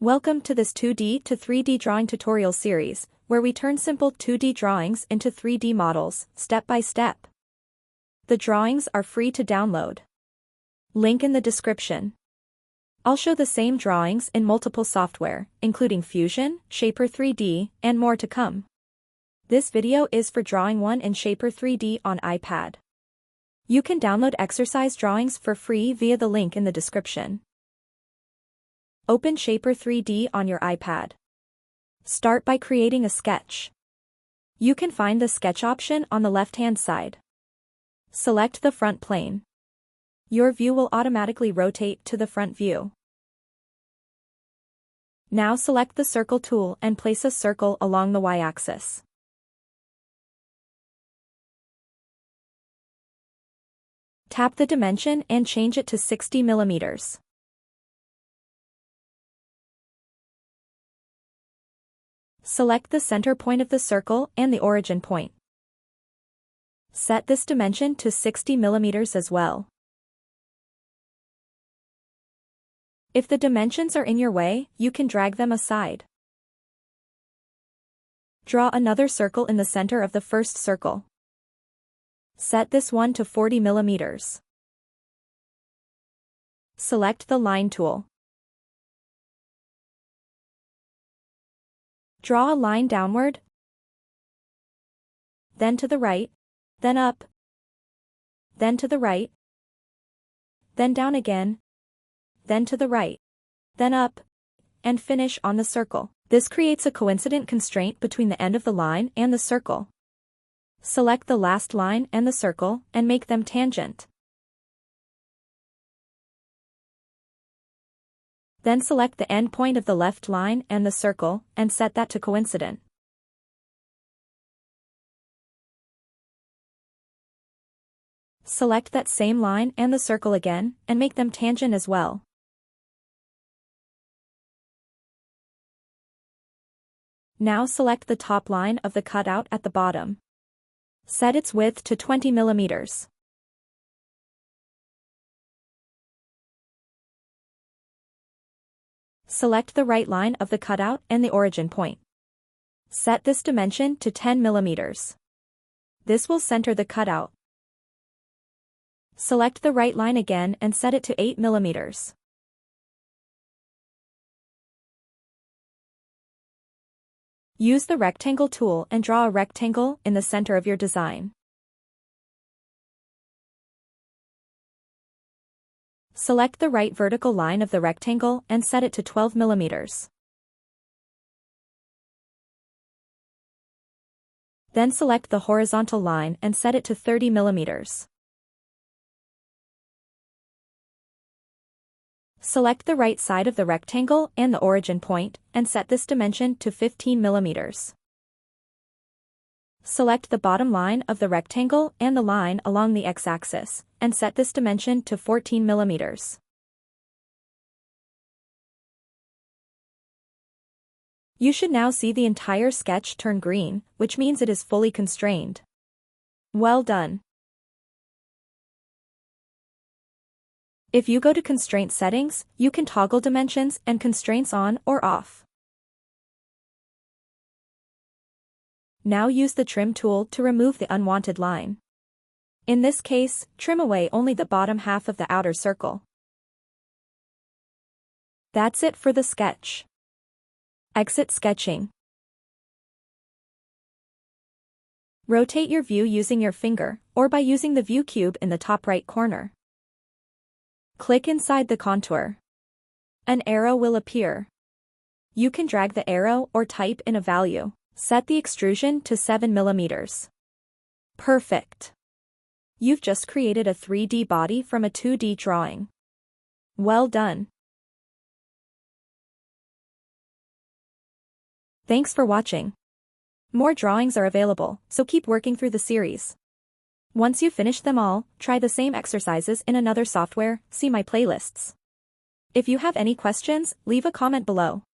Welcome to this 2D to 3D drawing tutorial series, where we turn simple 2D drawings into 3D models, step by step. The drawings are free to download. Link in the description. I'll show the same drawings in multiple software, including Fusion, Shapr3D, and more to come. This video is for drawing 1 in Shapr3D on iPad. You can download exercise drawings for free via the link in the description. Open Shapr3D on your iPad. Start by creating a sketch. You can find the sketch option on the left-hand side. Select the front plane. Your view will automatically rotate to the front view. Now select the circle tool and place a circle along the y-axis. Tap the dimension and change it to 60 millimeters. Select the center point of the circle and the origin point. Set this dimension to 60 millimeters as well. If the dimensions are in your way, you can drag them aside. Draw another circle in the center of the first circle. Set this one to 40 millimeters. Select the line tool. Draw a line downward, then to the right, then up, then to the right, then down again, then to the right, then up, and finish on the circle. This creates a coincident constraint between the end of the line and the circle. Select the last line and the circle and make them tangent. Then select the end point of the left line and the circle and set that to coincident. Select that same line and the circle again and make them tangent as well. Now select the top line of the cutout at the bottom. Set its width to 20 millimeters. Select the right line of the cutout and the origin point. Set this dimension to 10 millimeters. This will center the cutout. Select the right line again and set it to 8 millimeters. Use the rectangle tool and draw a rectangle in the center of your design. Select the right vertical line of the rectangle and set it to 12 millimeters. Then select the horizontal line and set it to 30 millimeters. Select the right side of the rectangle and the origin point and set this dimension to 15 millimeters. Select the bottom line of the rectangle and the line along the x-axis, and set this dimension to 14 millimeters. You should now see the entire sketch turn green, which means it is fully constrained. Well done. If you go to Constraint Settings, you can toggle dimensions and constraints on or off. Now use the Trim tool to remove the unwanted line. In this case, trim away only the bottom half of the outer circle. That's it for the sketch. Exit sketching. Rotate your view using your finger, or by using the view cube in the top right corner. Click inside the contour. An arrow will appear. You can drag the arrow or type in a value. Set the extrusion to 7 millimeters. Perfect. You've just created a 3D body from a 2D drawing. Well done. Thanks for watching. More drawings are available, so keep working through the series. Once you finish them all, try the same exercises in another software, see my playlists. If you have any questions, leave a comment below.